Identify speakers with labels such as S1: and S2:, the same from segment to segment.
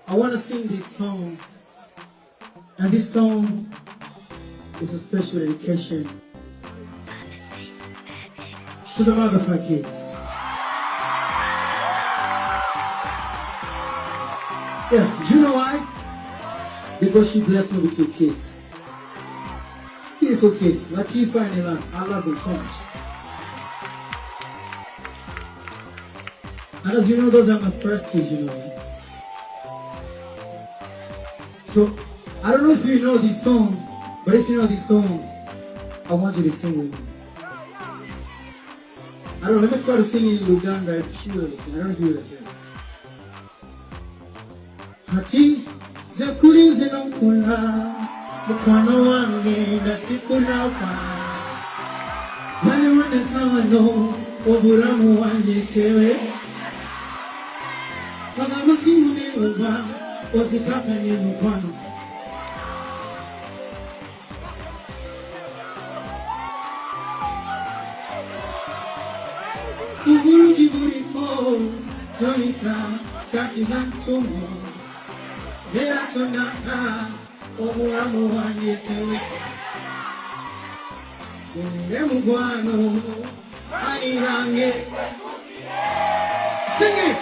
S1: I want to sing this song, and this song is a special dedication to the mother of my kids. Yeah, do you know why? Because she blessed me with 2 kids. Beautiful kids, Latifa and Ilan. I love them so much. And as you know, those are my first kids, you know. So, I don't know if you know this song, but if you know this song, I want you to sing with me. I don't know, let me try to sing it in Uganda if you understand. I don't know if you understand. Hati, zekuri zinokula, mukwano wange nasikuna wa. Wale wanekawano, obulamu wange tewe. Wagamba simu ne uba, ozikakanye mukwano. Uburuji buliko, nonita, sati zantumo. Mera tonaka, obulamu wange tewe. Unire mugwano, anirange. Sing it!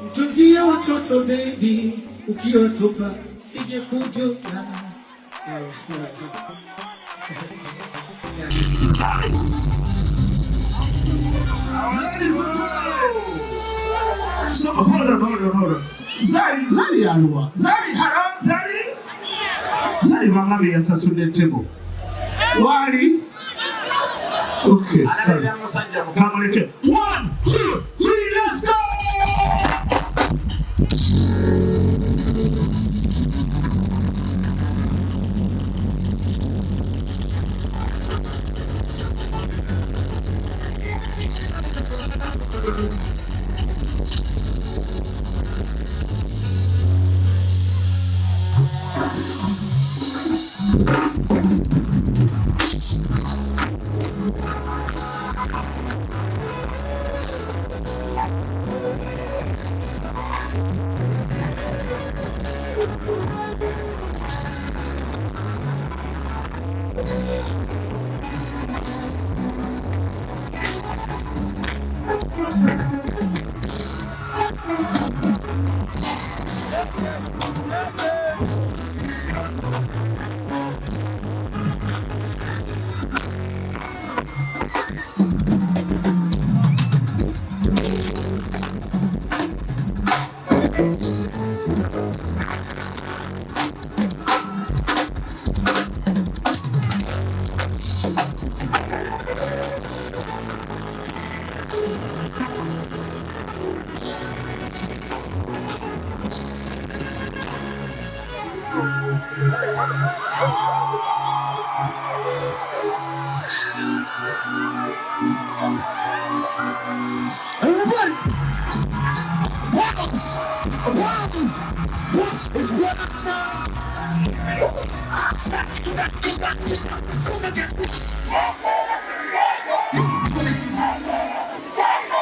S1: Mtunzia watoto baby, ukiotoka sije kujuta.
S2: Ladies and gentlemen, so hold on. Zari alwa. Zari haram, Zari mangabe yasasudde table. Wali. Okay. Come on, 1, 2, 3, let's go! Everybody! Bottles! What is what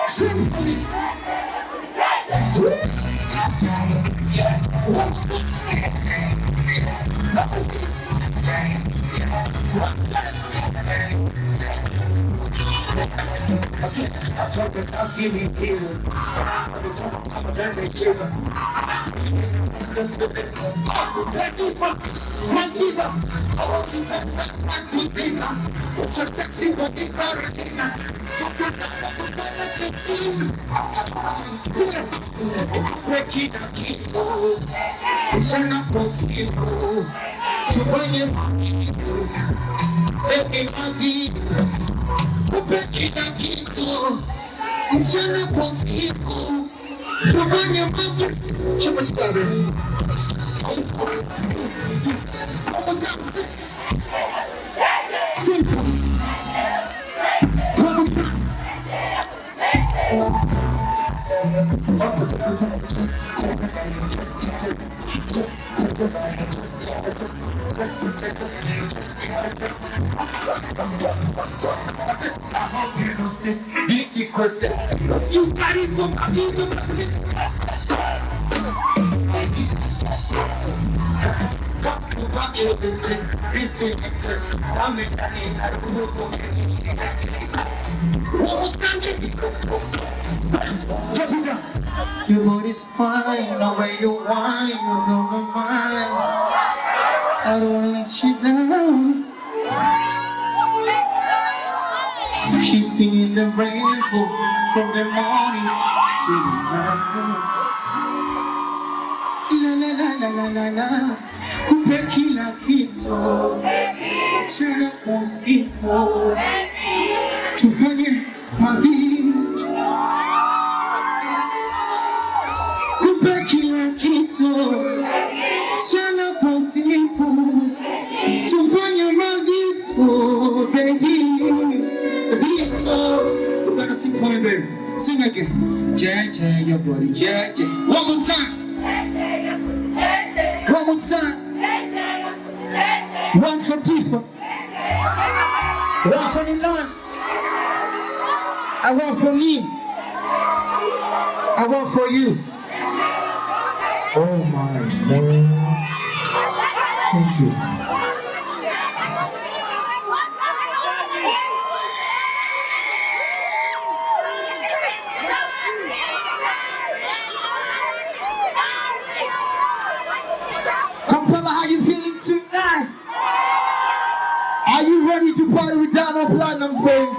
S2: sing for me! I saw that I'll give you here. I just want to come down and give her. Just look at her. My diva. Oh, she's a man to see her. Just to see what they are in her. So good that I can see. Breaking a key. It's not possible. To find him. Baby, my diva. Kila kitu mchana kwa siku tufanye mambo chapa chapa simple one time You got it from my people.
S1: Your body's fine, the way you whine, you blow my mind. I don't wanna let you down. Kissing in the rainfall from the morning to the night. La la la la la la la, kupe kila kitu, tena kwa usiku, tufanye mavitu. Kupe kila kitu, tena kwa usiku, tufanye mavitu, baby. Vitu, we're gonna sing for you, baby. Sing again. JJ, your body, JJ. One more time. One more time. One for Tifa. One for Nilan. I want for me. I want for you. Oh my Lord. Thank you. How you feeling tonight? Are you ready to party with Diamond Platnumz, baby?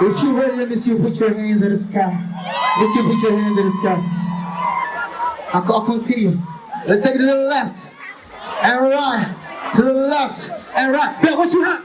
S1: If you're ready, let me see you put your hands in the sky. Let me see you put your hands in the sky. I can see you. Let's take it to the left and right. To the left and right. Ben, what you have?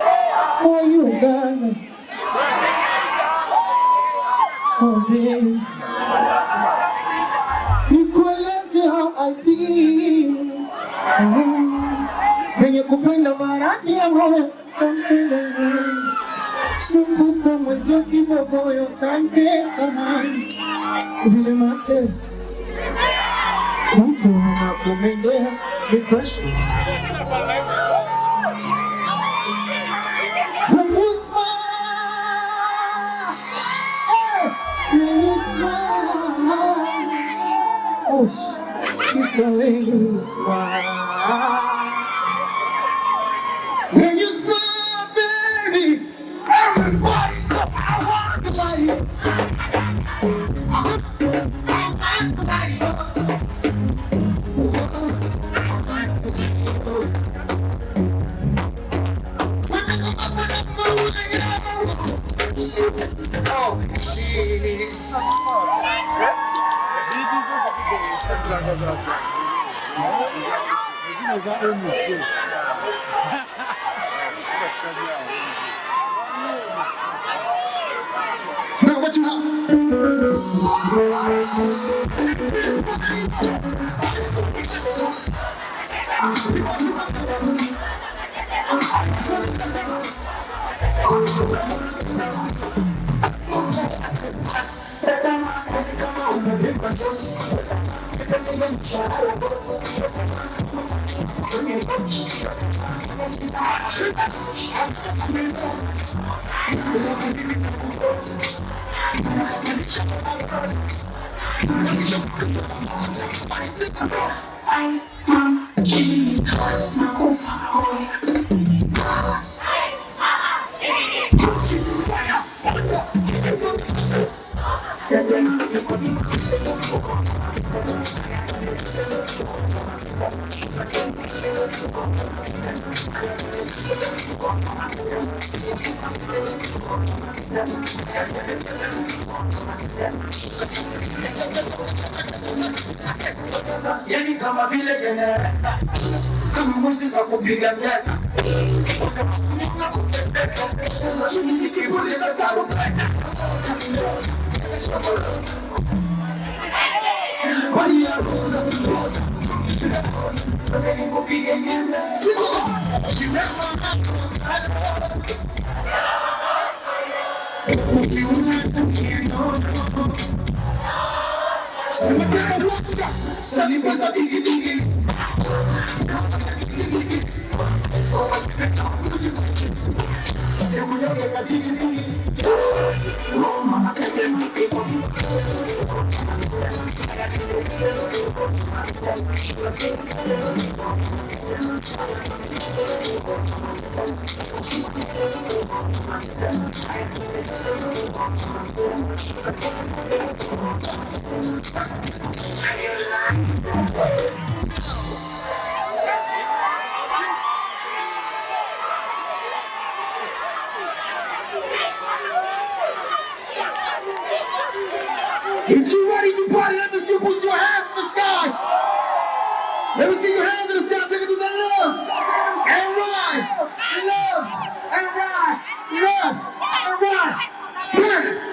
S1: Oh, you got me. Oh, baby. Nikueleze how I feel. Venye kupenda maradhi ya moyo, something like that. Sumfuko mwezi wa kibogoyo, tampesa mani. Vile mate, mtu anakumendea, depression. When you smile, when you smile, oh, just when you smile. When you smile, baby, everybody, I want to buy you. I want to buy you. Now what you have? I am killing it.
S2: Yani kama vile genera, kama muzika kupiga ngeta, chini nikipuliza tarumbeta, wali ya roza, kupiga ngeta, Salipasa digi digi.
S1: If you're ready to party, let me see you put your hands in the sky. Let me see your hands in the sky. Take it to the left and right, left and right, left and right. Bang.